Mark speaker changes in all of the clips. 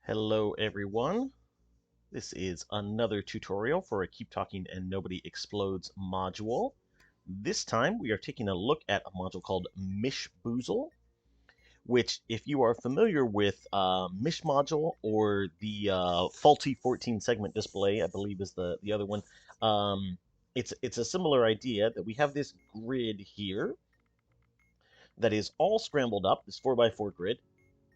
Speaker 1: Hello everyone, this is another tutorial for a Keep Talking and Nobody Explodes module. This time we are taking a look at a module called Mischboozl, which if you are familiar with Mischmoodle or the faulty 14 segment display, I believe is the other one, it's a similar idea that we have this grid here that is all scrambled up, this 4x4 grid.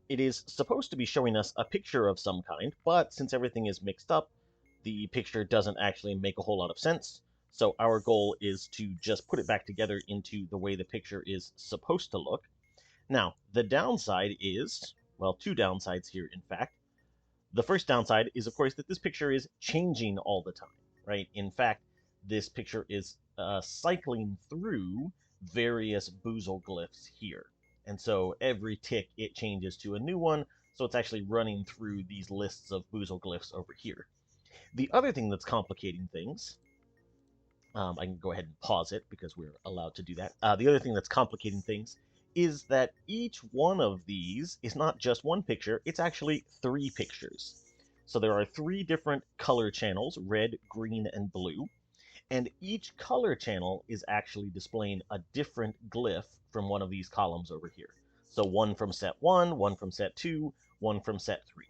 Speaker 1: It is supposed to be showing us a picture of some kind, but since everything is mixed up, the picture doesn't actually make a whole lot of sense. So our goal is to just put it back together into the way the picture is supposed to look. Now, the downside is, well, two downsides here, in fact. The first downside is, of course, that this picture is changing all the time, right? In fact, this picture is cycling through various boozle glyphs here. And so every tick, it changes to a new one, so it's actually running through these lists of boozle glyphs over here. The other thing that's complicating things, I can go ahead and pause it because we're allowed to do that. The other thing that's complicating things is that each one of these is not just one picture, it's actually three pictures. So there are three different color channels, red, green, and blue, and each color channel is actually displaying a different glyph from one of these columns over here. So one from set 1, one from set 2, one from set 3.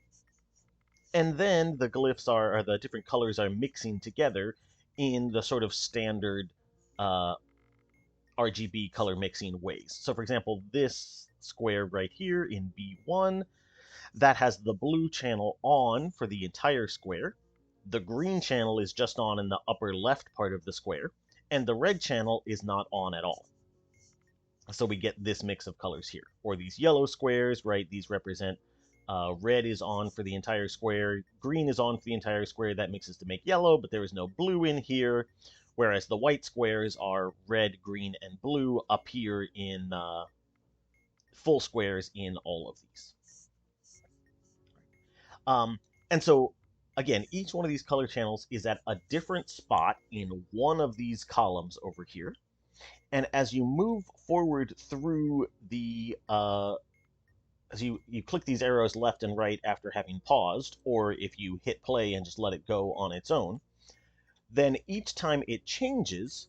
Speaker 1: And then the glyphs or the different colors are mixing together in the sort of standard uh, RGB color mixing ways. So for example, this square right here in B1, that has the blue channel on for the entire square. The green channel is just on in the upper left part of the square, and the red channel is not on at all. So we get this mix of colors here. Or these yellow squares, right? These represent red is on for the entire square, green is on for the entire square, that mixes to make yellow, but there is no blue in here, whereas the white squares are red, green, and blue up here in full squares in all of these. And so, again, each one of these color channels is at a different spot in one of these columns over here. And as you move forward through the as you click these arrows left and right after having paused, or if you hit play and just let it go on its own, then each time it changes,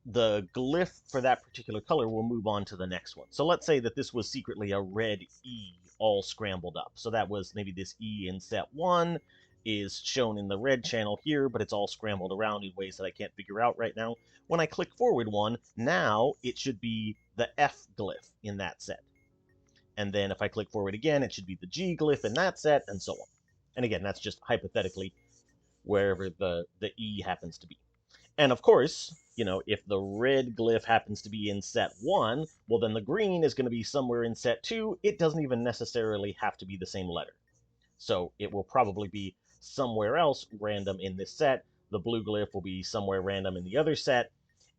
Speaker 1: the glyph for that particular color will move on to the next one. So let's say that this was secretly a red E all scrambled up. So that was maybe this E in set 1 is shown in the red channel here, but it's all scrambled around in ways that I can't figure out right now. When I click forward one, now it should be the F glyph in that set. And then if I click forward again, it should be the G glyph in that set, and so on. And again, that's just hypothetically wherever the E happens to be. And of course, you know, if the red glyph happens to be in set 1, well, then the green is going to be somewhere in set 2. It doesn't even necessarily have to be the same letter. So it will probably be somewhere else random in this set. The blue glyph will be somewhere random in the other set.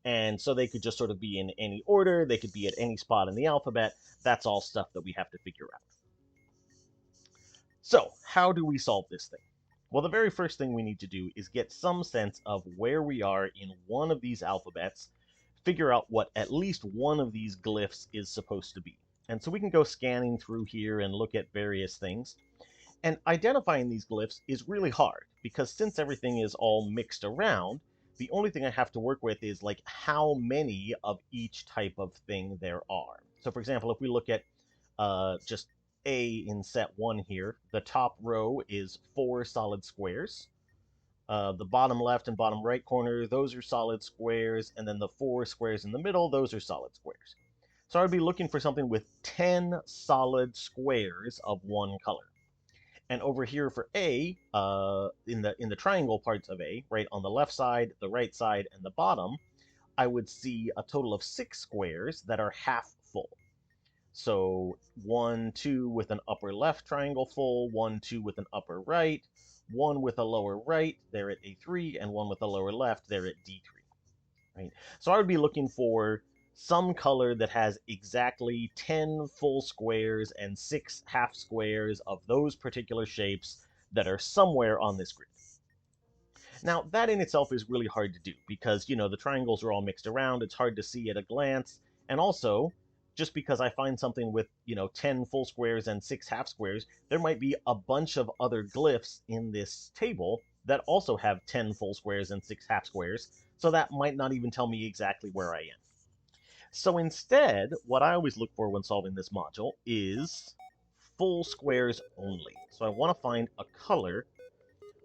Speaker 1: And so they could just sort of be in any order. They could be at any spot in the alphabet. That's all stuff that we have to figure out. So how do we solve this thing? Well, the very first thing we need to do is get some sense of where we are in one of these alphabets, figure out what at least one of these glyphs is supposed to be. And so we can go scanning through here and look at various things. And identifying these glyphs is really hard, because since everything is all mixed around, the only thing I have to work with is like how many of each type of thing there are. So for example, if we look at just A in set 1 here, the top row is 4 solid squares. The bottom left and bottom right corner, those are solid squares, and then the 4 squares in the middle, those are solid squares. So I would be looking for something with 10 solid squares of one color. And over here for A, in the triangle parts of A, right on the left side, the right side, and the bottom, I would see a total of 6 squares that are half full. So 1, 2 with an upper left triangle full, 1, 2 with an upper right, 1 with a lower right, they're at A3, and 1 with a lower left, they're at D3. Right? So I would be looking for some color that has exactly 10 full squares and 6 half squares of those particular shapes that are somewhere on this grid. Now, that in itself is really hard to do because, you know, the triangles are all mixed around. It's hard to see at a glance. And also, just because I find something with, 10 full squares and 6 half squares, there might be a bunch of other glyphs in this table that also have 10 full squares and 6 half squares, so that might not even tell me exactly where I am. So instead, what I always look for when solving this module is full squares only. So I want to find a color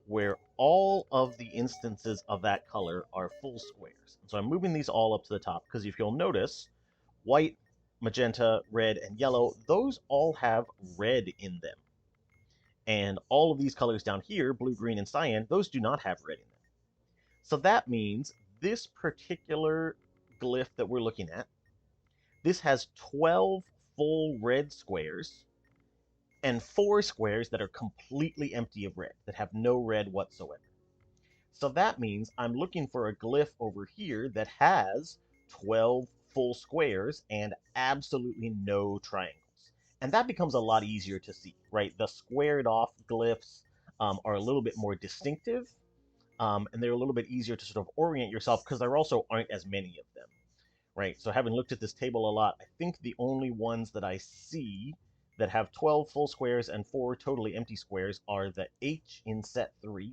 Speaker 1: where all of the instances of that color are full squares. So I'm moving these all up to the top because if you'll notice, white, magenta, red, and yellow, those all have red in them. And all of these colors down here, blue, green, and cyan, those do not have red in them. So that means this particular glyph that we're looking at, this has 12 full red squares and 4 squares that are completely empty of red, that have no red whatsoever. So that means I'm looking for a glyph over here that has 12 full squares and absolutely no triangles. And that becomes a lot easier to see, right? The squared off glyphs are a little bit more distinctive, and they're a little bit easier to sort of orient yourself because there also aren't as many of them, right? So having looked at this table a lot, I think the only ones that I see that have 12 full squares and 4 totally empty squares are the H in set 3,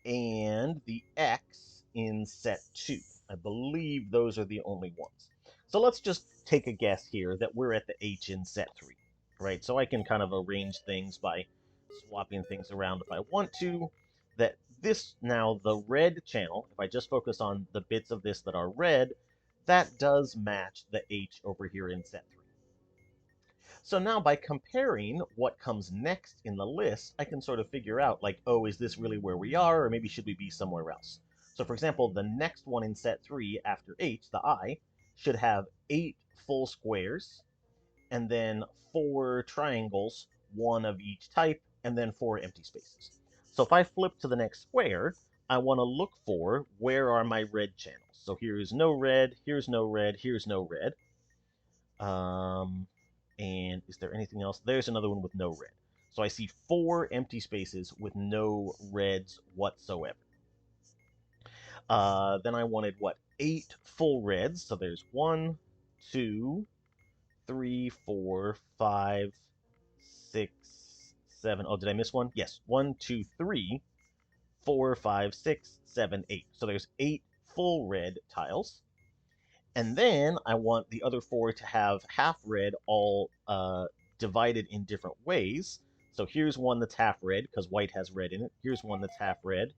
Speaker 1: and the X in set 2. I believe those are the only ones. So let's just take a guess here that we're at the H in set 3, right? So I can kind of arrange things by swapping things around if I want to. That this now, the red channel, if I just focus on the bits of this that are red, that does match the H over here in set 3. So now by comparing what comes next in the list, I can sort of figure out like, oh, is this really where we are, or maybe should we be somewhere else? So for example, the next one in set 3 after H, the I, should have 8 full squares, and then 4 triangles, 1 of each type, and then 4 empty spaces. So if I flip to the next square, I want to look for where are my red channels. So here's no red, here's no red, here's no red. And is there anything else? There's another one with no red. So I see 4 empty spaces with no reds whatsoever. Then I wanted, what, 8 full reds. So there's 1, 2, 3, 4, 5, 6, 7. Oh, did I miss one? Yes. 1, 2, 3, 4, 5, 6, 7, 8. So there's 8 full red tiles. And then I want the other 4 to have half red, all divided in different ways. So here's one that's half red because white has red in it. Here's one that's half red.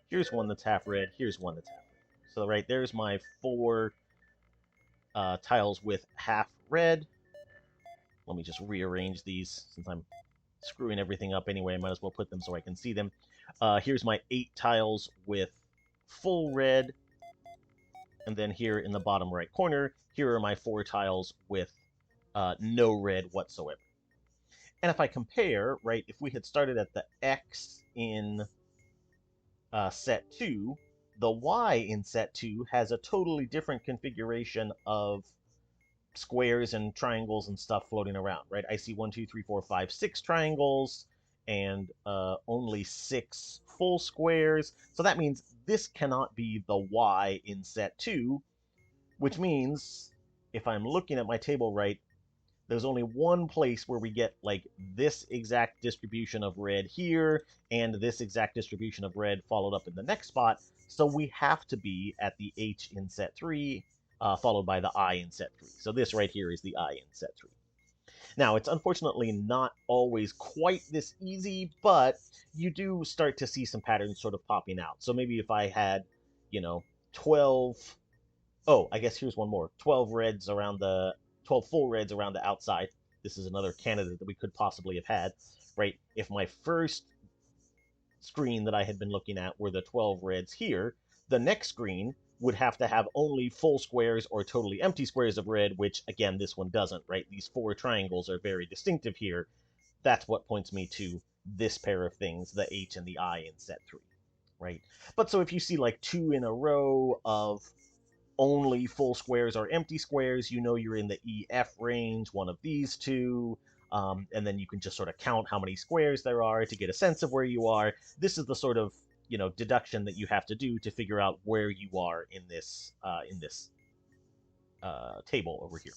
Speaker 1: Here's one that's half red. Here's one that's half red. So right there's my 4 tiles with half red. Let me just rearrange these since I'm screwing everything up anyway. I might as well put them so I can see them. Here's my 8 tiles with full red. And then here in the bottom right corner, here are my 4 tiles with no red whatsoever. And if I compare, right, if we had started at the X in set 2, the Y in set 2 has a totally different configuration of squares and triangles and stuff floating around, right? I see 1, 2, 3, 4, 5, 6 triangles and only 6 full squares. So that means this cannot be the Y in set 2, which means if I'm looking at my table right, there's only one place where we get like this exact distribution of red here and this exact distribution of red followed up in the next spot. So we have to be at the H in set 3, followed by the I in set 3. So this right here is the I in set 3. Now, it's unfortunately not always quite this easy, but you do start to see some patterns sort of popping out. So maybe if I had, 12. Oh, I guess here's one more. 12 reds around the 12 full reds around the outside. This is another candidate that we could possibly have had, right? If my first screen that I had been looking at were the 12 reds here, the next screen would have to have only full squares or totally empty squares of red, which again, this one doesn't, right? These 4 triangles are very distinctive here. That's what points me to this pair of things, the H and the I in set 3, right? But so if you see like 2 in a row of only full squares or empty squares, you know you're in the EF range, one of these two, and then you can just sort of count how many squares there are to get a sense of where you are. This is the sort of deduction that you have to do to figure out where you are in this table over here.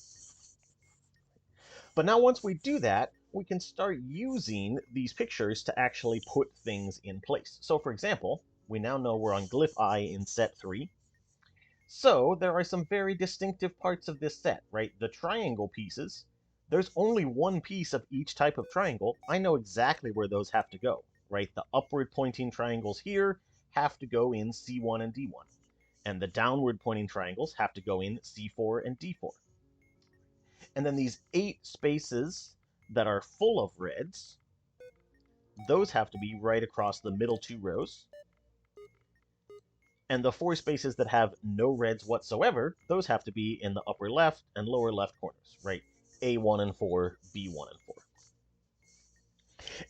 Speaker 1: But now once we do that, we can start using these pictures to actually put things in place. So for example, we now know we're on glyph I in set 3. So there are some very distinctive parts of this set, right? The triangle pieces, there's only one piece of each type of triangle. I know exactly where those have to go, right? The upward pointing triangles here have to go in C1 and D1. And the downward pointing triangles have to go in C4 and D4. And then these 8 spaces that are full of reds, those have to be right across the middle 2 rows. And the 4 spaces that have no reds whatsoever, those have to be in the upper left and lower left corners, right? A1 and 4, B1 and 4.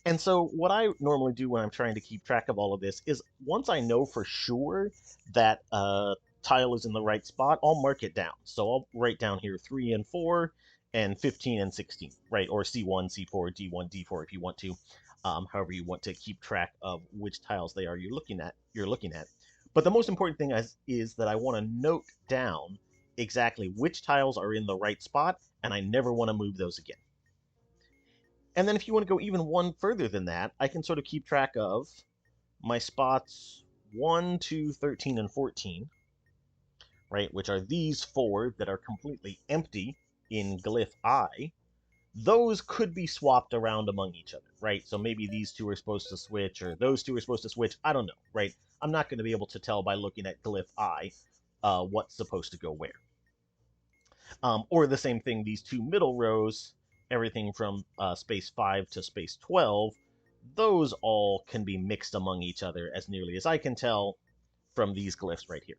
Speaker 1: And so what I normally do when I'm trying to keep track of all of this is once I know for sure that tile is in the right spot, I'll mark it down. So I'll write down here 3 and 4 and 15 and 16, right? Or C1, C4, D1, D4 if you want to, however you want to keep track of which tiles they are you're looking at. But the most important thing is that I want to note down exactly which tiles are in the right spot, and I never want to move those again. And then if you want to go even one further than that, I can sort of keep track of my spots 1, 2, 13, and 14, right, which are these 4 that are completely empty in glyph I. Those could be swapped around among each other, right? So maybe these 2 are supposed to switch, or those 2 are supposed to switch. I don't know, right? I'm not going to be able to tell by looking at glyph I what's supposed to go where. Or the same thing, these 2 middle rows, everything from space 5 to space 12, those all can be mixed among each other as nearly as I can tell from these glyphs right here.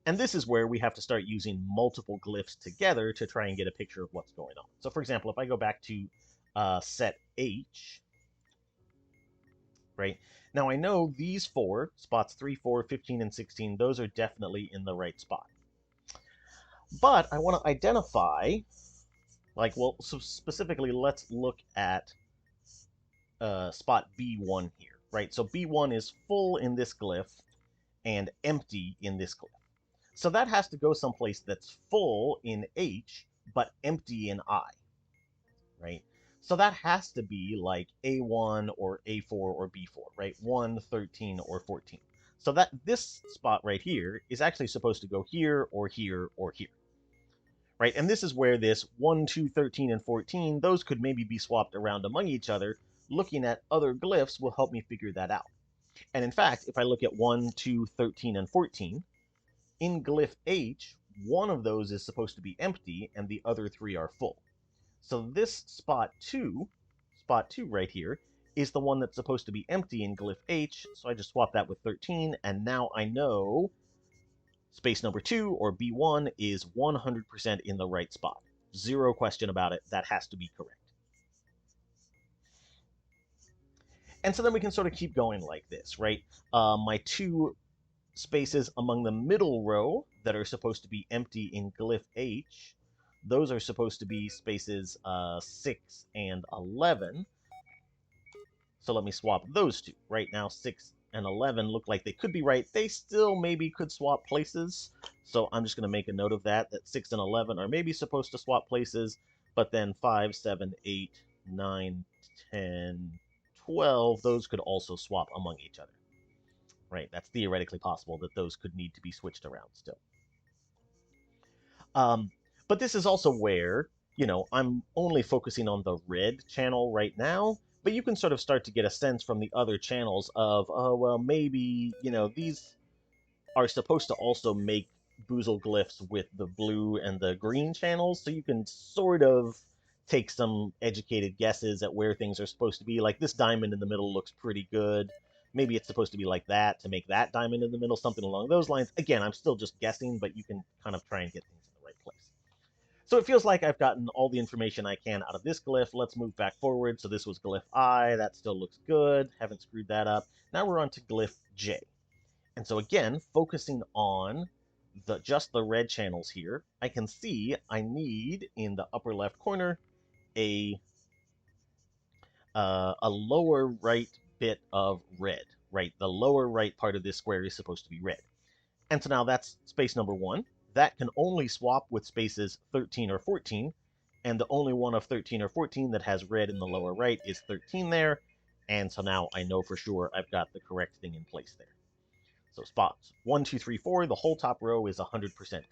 Speaker 1: And this is where we have to start using multiple glyphs together to try and get a picture of what's going on. So for example, if I go back to set H, right? Now I know these 4, spots 3, 4, 15, and 16, those are definitely in the right spot. But I want to identify, like, well, so specifically, let's look at spot B1 here, right? So B1 is full in this glyph and empty in this glyph. So that has to go someplace that's full in H, but empty in I, right? So that has to be like A1 or A4 or B4, right? 1, 13, or 14. So that this spot right here is actually supposed to go here or here or here, right? And this is where this 1, 2, 13, and 14, those could maybe be swapped around among each other. Looking at other glyphs will help me figure that out. And in fact, if I look at 1, 2, 13, and 14, in glyph H, one of those is supposed to be empty and the other 3 are full. So this spot 2 right here, is the one that's supposed to be empty in glyph H, so I just swap that with 13, and now I know space number 2, or B1, is 100% in the right spot. Zero question about it, that has to be correct. And so then we can sort of keep going like this, right? My 2 spaces among the middle row that are supposed to be empty in glyph H, those are supposed to be spaces 6 and 11. So let me swap those 2. Right now, 6 and 11 look like they could be right. They still maybe could swap places. So I'm just going to make a note of that 6 and 11 are maybe supposed to swap places, but then 5, 7, 8, 9, 10, 12, those could also swap among each other. Right, that's theoretically possible that those could need to be switched around still. But this is also where, I'm only focusing on the red channel right now, but you can sort of start to get a sense from the other channels of, oh, well, maybe, these are supposed to also make Boozl glyphs with the blue and the green channels, so you can sort of take some educated guesses at where things are supposed to be. Like this diamond in the middle looks pretty good. Maybe it's supposed to be like that to make that diamond in the middle, something along those lines. Again, I'm still just guessing, but you can kind of try and get things in the right place. So it feels like I've gotten all the information I can out of this glyph. Let's move back forward. So this was glyph I. That still looks good. Haven't screwed that up. Now we're on to glyph J. And so again, focusing on just the red channels here, I can see I need, in the upper left corner, a lower right bit of red, right? The lower right part of this square is supposed to be red. And so now that's space number 1. That can only swap with spaces 13 or 14. And the only one of 13 or 14 that has red in the lower right is 13 there. And so now I know for sure I've got the correct thing in place there. So spots 1, 2, 3, 4, the whole top row is 100%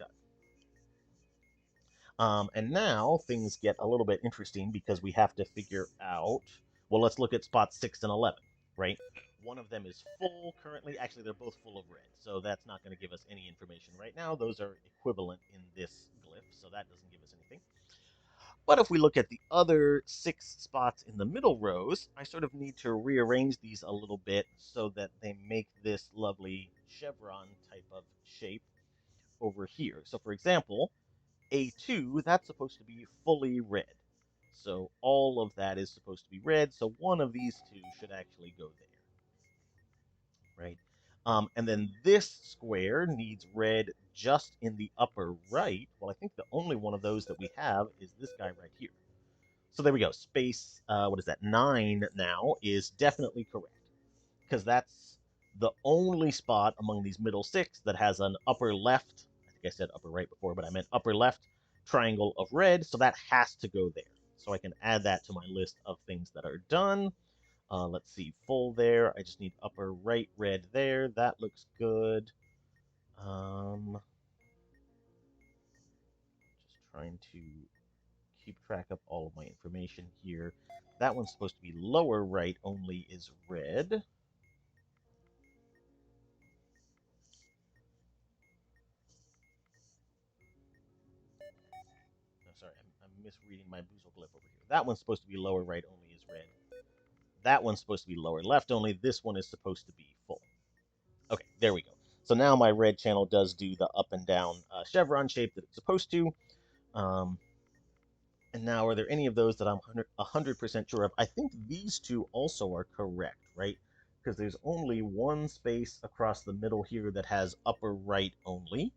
Speaker 1: done. And now things get a little bit interesting because we have to figure out, well, let's look at spots 6 and 11, right? One of them is full currently. Actually, they're both full of red, so that's not going to give us any information right now. Those are equivalent in this glyph, so that doesn't give us anything. But if we look at the other 6 spots in the middle rows, I sort of need to rearrange these a little bit so that they make this lovely chevron type of shape over here. So for example, A2, that's supposed to be fully red. So all of that is supposed to be red, so one of these two should actually go there, right? And then this square needs red just in the upper right. Well, I think the only one of those that we have is this guy right here. So there we go. Space, what is that? 9 now is definitely correct because that's the only spot among these middle 6 that has an upper left. I think I said upper right before, but I meant upper left triangle of red. So that has to go there. So I can add that to my list of things that are done. Let's see, full there. I just need upper right red there. That looks good. Just trying to keep track of all of my information here. That one's supposed to be lower right only is red. No, sorry, I'm misreading my boozle glyph over here. That one's supposed to be lower right only is red. That one's supposed to be lower left only. This one is supposed to be full. Okay, there we go. So now my red channel does do the up and down chevron shape that it's supposed to. Um, and now, are there any of those that I'm 100% sure of? I think these two also are correct, right? Because there's only one space across the middle here that has upper right only.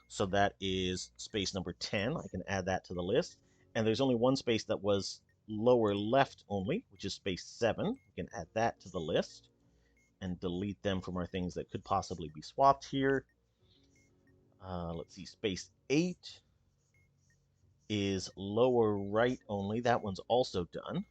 Speaker 1: So that is space number 10. I can add that to the list. And there's only one space that was lower left only, which is space 7. We can add that to the list and delete them from our things that could possibly be swapped here. Let's see, space 8 is lower right only. That one's also done.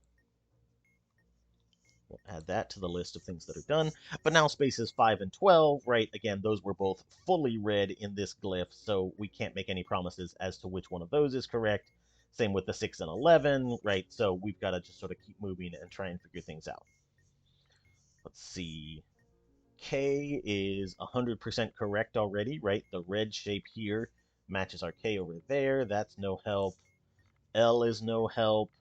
Speaker 1: We'll add that to the list of things that are done. But now spaces 5 and 12, right? Again, those were both fully red in this glyph, so we can't make any promises as to which one of those is correct. Same with the 6 and 11, right? So we've got to just sort of keep moving and try and figure things out. Let's see. K is 100% correct already, right? The red shape here matches our K over there. That's no help. L is no help.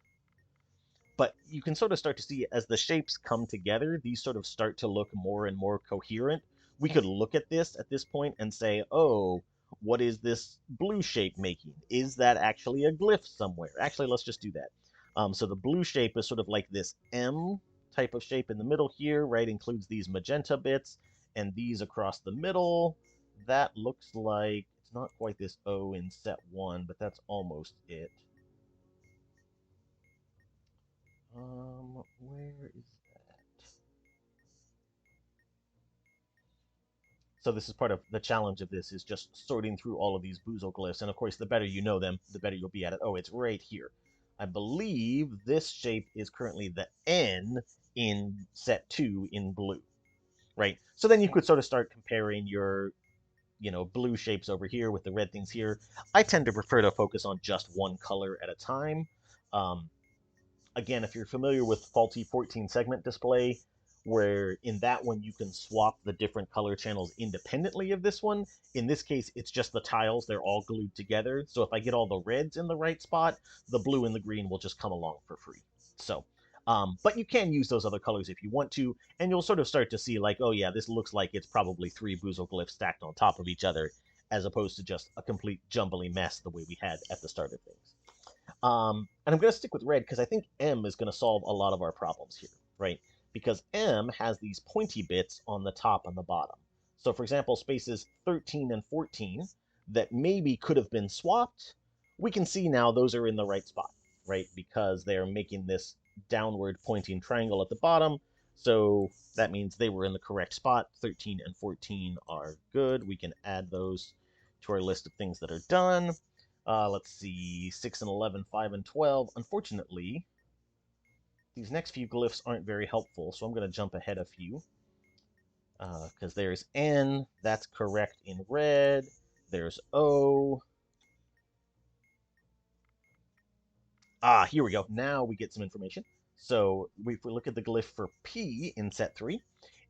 Speaker 1: But you can sort of start to see as the shapes come together, these sort of start to look more and more coherent. We could look at this point and say, oh, what is this blue shape making? Is that actually a glyph somewhere? Actually, let's just do that. So the blue shape is sort of like this M type of shape in the middle here, right? Includes these magenta bits and these across the middle. That looks like, it's not quite this O in set 1, but that's almost it. Where is that? So this is part of the challenge of this is just sorting through all of these boozle glyphs. And of course, the better you know them, the better you'll be at it. Oh, it's right here. I believe this shape is currently the N in set 2 in blue, right? So then you could sort of start comparing your, blue shapes over here with the red things here. I tend to prefer to focus on just one color at a time. Um, Again, if you're familiar with faulty 14 segment display, where in that one you can swap the different color channels independently of this one. In this case, it's just the tiles, they're all glued together. So if I get all the reds in the right spot, the blue and the green will just come along for free. So, but you can use those other colors if you want to, and you'll sort of start to see like, oh yeah, this looks like it's probably 3 boozle glyphs stacked on top of each other, as opposed to just a complete jumbly mess the way we had at the start of things. And I'm going to stick with red because I think M is going to solve a lot of our problems here, right? Because M has these pointy bits on the top and the bottom. So for example, spaces 13 and 14 that maybe could have been swapped, we can see now those are in the right spot, right? Because they're making this downward pointing triangle at the bottom. So that means they were in the correct spot. 13 and 14 are good. We can add those to our list of things that are done. Let's see, 6 and 11, 5 and 12. Unfortunately, these next few glyphs aren't very helpful, so I'm going to jump ahead a few. Because there's N, that's correct in red. There's O. Here we go. Now we get some information. So if we look at the glyph for P in set 3,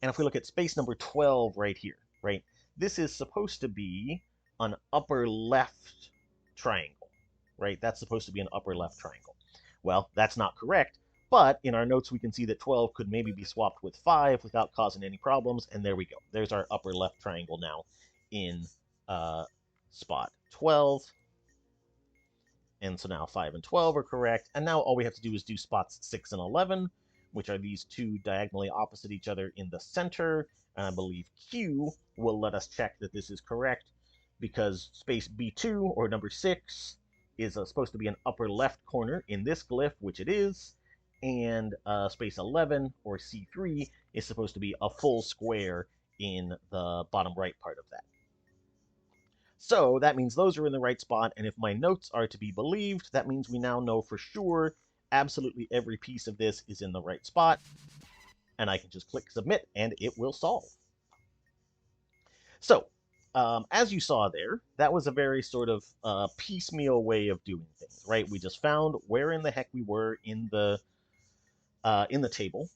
Speaker 1: and if we look at space number 12 right here, right, this is supposed to be an upper left triangle, right? That's supposed to be an upper left triangle. Well, that's not correct, but in our notes we can see that 12 could maybe be swapped with 5 without causing any problems, and there we go. There's our upper left triangle now in spot 12. And so now 5 and 12 are correct. And now all we have to do is do spots 6 and 11, which are these two diagonally opposite each other in the center. And I believe Q will let us check that this is correct, because space B2, or number 6, is supposed to be an upper left corner in this glyph, which it is. And space 11, or C3, is supposed to be a full square in the bottom right part of that. So that means those are in the right spot, and if my notes are to be believed, that means we now know for sure absolutely every piece of this is in the right spot, and I can just click submit, and it will solve. So, as you saw there, that was a very sort of piecemeal way of doing things, right? We just found where in the heck we were in the table,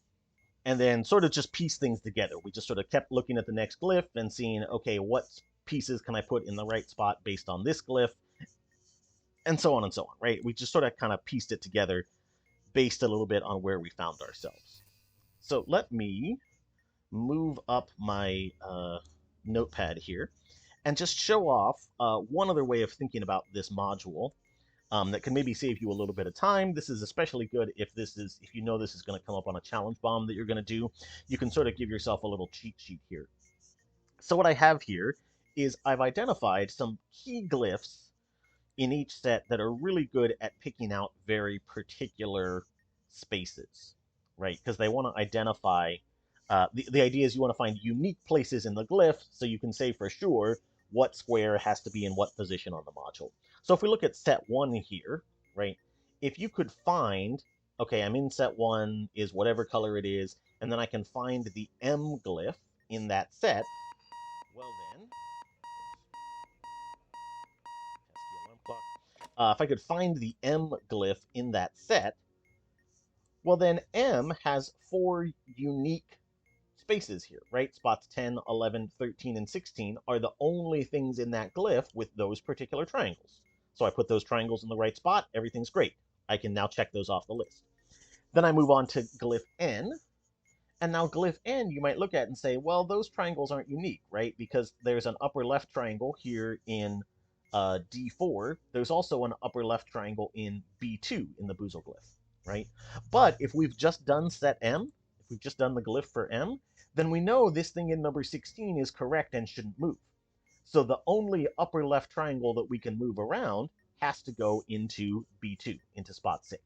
Speaker 1: and then sort of just piece things together. We just sort of kept looking at the next glyph and seeing, okay, what pieces can I put in the right spot based on this glyph, and so on, right? We just sort of kind of pieced it together based a little bit on where we found ourselves. So let me move up my notepad here and just show off one other way of thinking about this module that can maybe save you a little bit of time. This is especially good if you know this is going to come up on a challenge bomb that you're going to do. You can sort of give yourself a little cheat sheet here. So what I have here is I've identified some key glyphs in each set that are really good at picking out very particular spaces, right? Because they want to identify, the idea is you want to find unique places in the glyph so you can say for sure what square has to be in what position on the module. So if we look at set 1 here, right, if you could find, okay, I'm in set 1 is whatever color it is, and then I can find the M glyph in that set, well then, if I could find the M glyph in that set, well then M has 4 unique spaces here, right? Spots 10, 11, 13, and 16 are the only things in that glyph with those particular triangles. So I put those triangles in the right spot, everything's great. I can now check those off the list. Then I move on to glyph N, and now glyph N you might look at and say, well, those triangles aren't unique, right? Because there's an upper left triangle here in D4. There's also an upper left triangle in B2 in the Boozl glyph, right? But if we've just done set M, if we've just done the glyph for M, then we know this thing in number 16 is correct and shouldn't move. So the only upper left triangle that we can move around has to go into B2, into spot 6.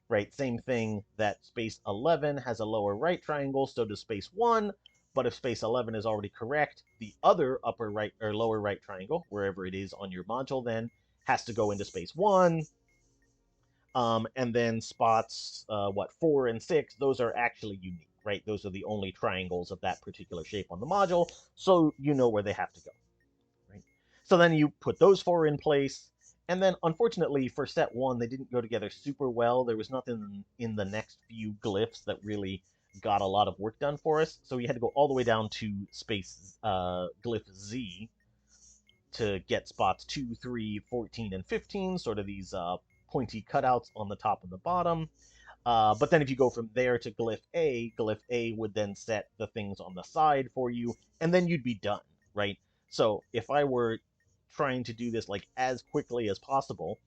Speaker 1: Right, same thing that space 11 has a lower right triangle, so does space 1, but if space 11 is already correct, the other upper right or lower right triangle, wherever it is on your module then, has to go into space 1, and then spots, 4 and 6, those are actually unique, right? Those are the only triangles of that particular shape on the module, so you know where they have to go, right? So then you put those 4 in place, and then, unfortunately, for set 1, they didn't go together super well. There was nothing in the next few glyphs that really got a lot of work done for us, so we had to go all the way down to space glyph Z to get spots 2, 3, 14, and 15, sort of these pointy cutouts on the top and the bottom. But then if you go from there to glyph A would then set the things on the side for you, and then you'd be done, right? So if I were trying to do this like as quickly as possible,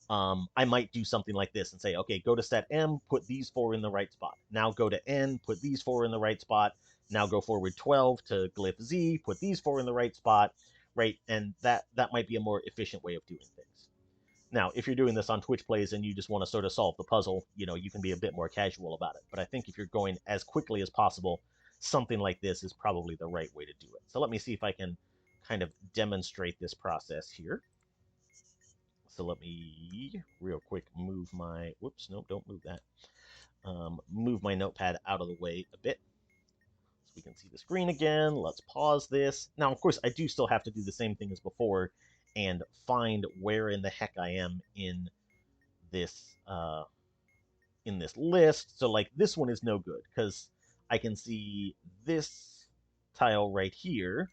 Speaker 1: I might do something like this and say, okay, go to set M, put these 4 in the right spot. Now go to N, put these 4 in the right spot. Now go forward 12 to glyph Z, put these 4 in the right spot, right? And that might be a more efficient way of doing things. Now, if you're doing this on Twitch Plays and you just want to sort of solve the puzzle, you can be a bit more casual about it. But I think if you're going as quickly as possible, something like this is probably the right way to do it. So let me see if I can kind of demonstrate this process here. So let me real quick move my, whoops, nope, don't move that. Move my notepad out of the way a bit so we can see the screen again. Let's pause this. Now, of course, I do still have to do the same thing as before and find where in the heck I am this uh, in this list. So like this one is no good because I can see this tile right here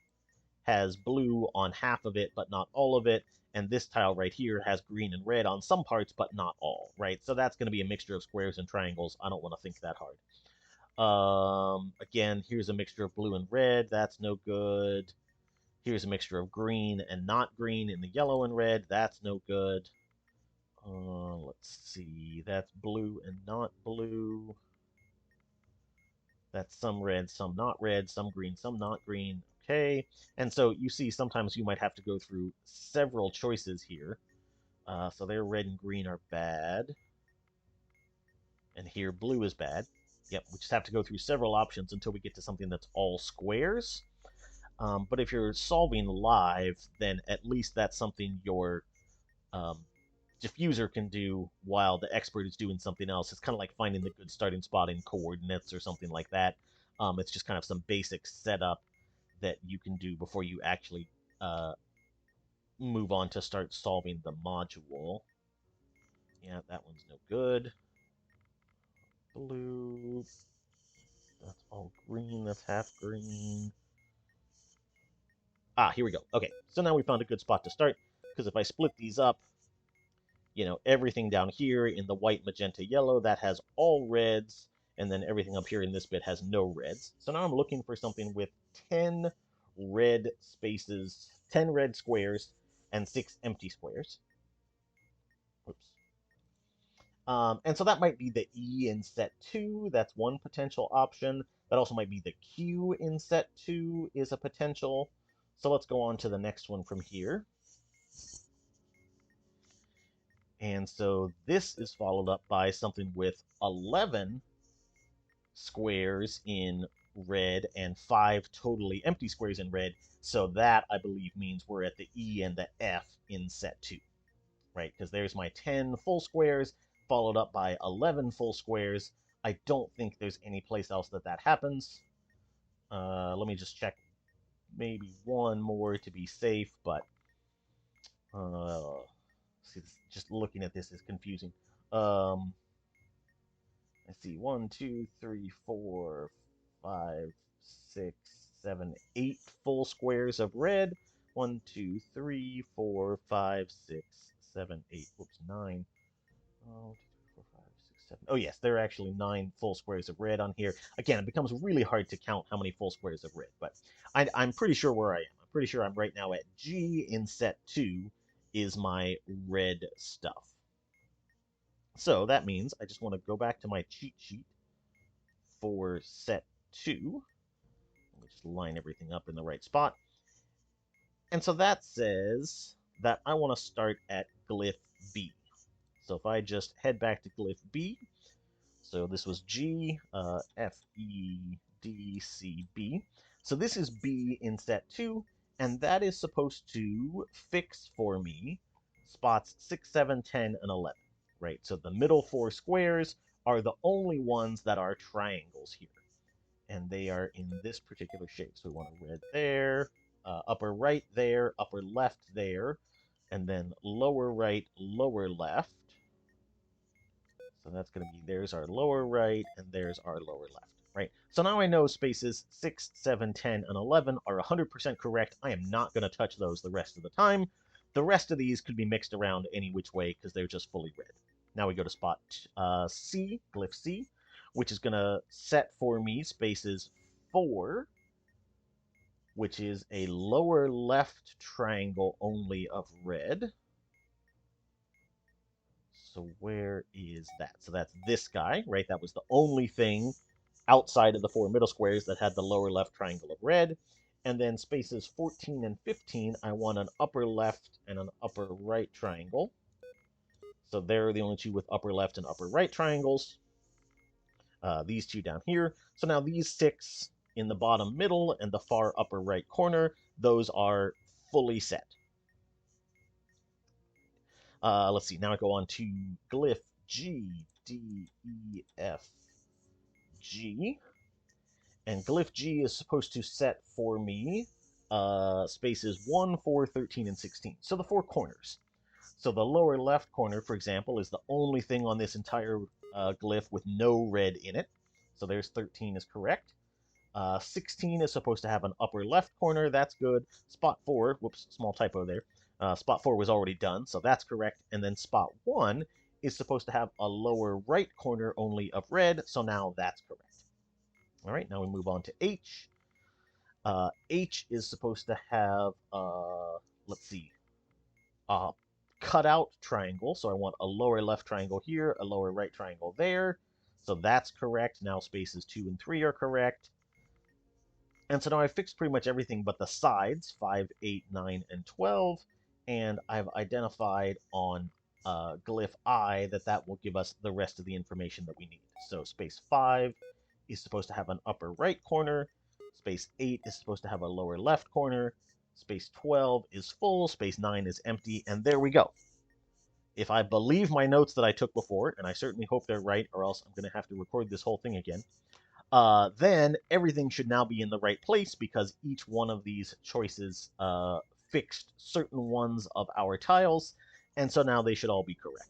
Speaker 1: has blue on half of it, but not all of it. And this tile right here has green and red on some parts, but not all, right? So that's going to be a mixture of squares and triangles. I don't want to think that hard. Again, here's a mixture of blue and red. That's no good. Here's a mixture of green and not green in the yellow and red. That's no good. Let's see. That's blue and not blue. That's some red, some not red, some green, some not green. Okay. And so you see sometimes you might have to go through several choices here. So there red and green are bad. And here blue is bad. Yep, we just have to go through several options until we get to something that's all squares. But if you're solving live, then at least that's something your um, diffuser can do while the expert is doing something else. It's kind of like finding the good starting spot in coordinates or something like that. It's just kind of some basic setup that you can do before you actually move on to start solving the module. Yeah, that one's no good. Blue. That's all green. That's half green. Ah, here we go. Okay, so now we found a good spot to start, because if I split these up, everything down here in the white, magenta, yellow, that has all reds, and then everything up here in this bit has no reds. So now I'm looking for something with 10 red spaces, 10 red squares, and 6 empty squares. Oops. And so that might be the E in set 2. That's one potential option. That also might be the Q in set 2 is a potential. So let's go on to the next one from here. And so this is followed up by something with 11 squares in red and 5 totally empty squares in red. So that, I believe, means we're at the E and the F in set 2, right? Because there's my 10 full squares followed up by 11 full squares. I don't think there's any place else that happens. Let me just check maybe one more to be safe, but see, just looking at this is confusing. Let's see, 1, 2, 3, 4, 5, 6, 7, 8 full squares of red. 1, 2, 3, 4, 5, 6, 7, 8. Whoops, 9. Oh, 4, 5, 6, 7. Oh, yes, there are actually 9 full squares of red on here. Again, it becomes really hard to count how many full squares of red, but I'm pretty sure where I am. I'm pretty sure I'm right now at G in set 2 is my red stuff. So that means I just want to go back to my cheat sheet for set 2. Let me just line everything up in the right spot. And so that says that I want to start at glyph B. So if I just head back to glyph B, so this was G, F, E, D, C, B. So this is B in set 2, and that is supposed to fix for me spots 6, 7, 10, and 11, right? So the middle 4 squares are the only ones that are triangles here, and they are in this particular shape. So we want a red there, upper right there, upper left there, and then lower right, lower left. So that's going to be, there's our lower right, and there's our lower left, right? So now I know spaces 6, 7, 10, and 11 are 100% correct. I am not going to touch those the rest of the time. The rest of these could be mixed around any which way because they're just fully red. Now we go to spot C, glyph C, which is going to set for me spaces 4, which is a lower left triangle only of red. So where is that? So that's this guy, right? That was the only thing outside of the 4 middle squares that had the lower left triangle of red. And then spaces 14 and 15, I want an upper left and an upper right triangle. So they're the only 2 with upper left and upper right triangles. These 2 down here. So now these 6 in the bottom middle and the far upper right corner, those are fully set. Let's see, now I go on to glyph G, D, E, F, G. And glyph G is supposed to set for me spaces 1, 4, 13, and 16. So the four corners. So the lower left corner, for example, is the only thing on this entire glyph with no red in it. So there's 13 is correct. 16 is supposed to have an upper left corner. That's good. Spot 4, whoops, small typo there. Spot 4 was already done, so that's correct. And then spot 1 is supposed to have a lower right corner only of red, so now that's correct. All right, now we move on to H. H is supposed to have, let's see, a cutout triangle. So I want a lower left triangle here, a lower right triangle there. So that's correct. Now spaces 2 and 3 are correct. And so now I've fixed pretty much everything but the sides, 5, 8, 9, and 12. And I've identified on glyph I that will give us the rest of the information that we need. So space 5 is supposed to have an upper right corner. Space 8 is supposed to have a lower left corner. Space 12 is full. Space 9 is empty. And there we go. If I believe my notes that I took before, and I certainly hope they're right, or else I'm going to have to record this whole thing again, then everything should now be in the right place because each one of these choices fixed certain ones of our tiles, and so now they should all be correct.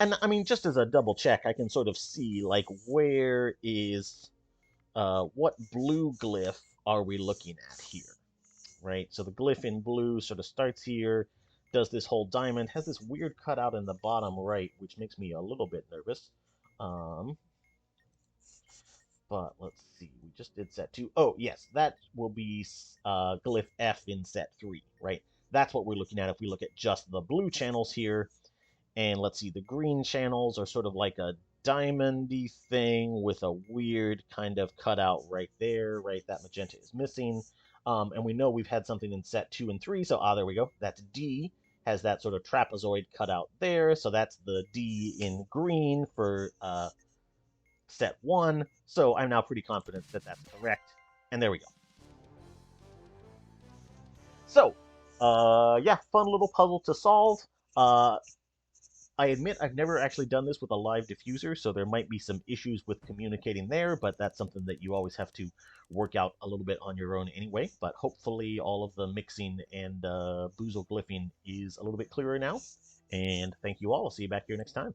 Speaker 1: And I mean, just as a double check, I can sort of see, like, where is, what blue glyph are we looking at here, right? So the glyph in blue sort of starts here, does this whole diamond, has this weird cutout in the bottom right, which makes me a little bit nervous. But let's see, we just did set 2. Oh, yes, that will be glyph F in set 3, right? That's what we're looking at if we look at just the blue channels here. And let's see, the green channels are sort of like a diamondy thing with a weird kind of cutout right there, right? That magenta is missing. And we know we've had something in set 2 and 3, so there we go. That's D, has that sort of trapezoid cutout there, so that's the D in green for set 1, so I'm now pretty confident that that's correct. And there we go. So, yeah, fun little puzzle to solve. I admit I've never actually done this with a live diffuser, so there might be some issues with communicating there, but that's something that you always have to work out a little bit on your own anyway. But hopefully all of the mixing and boozle glyphing is a little bit clearer now. And thank you all. I'll see you back here next time.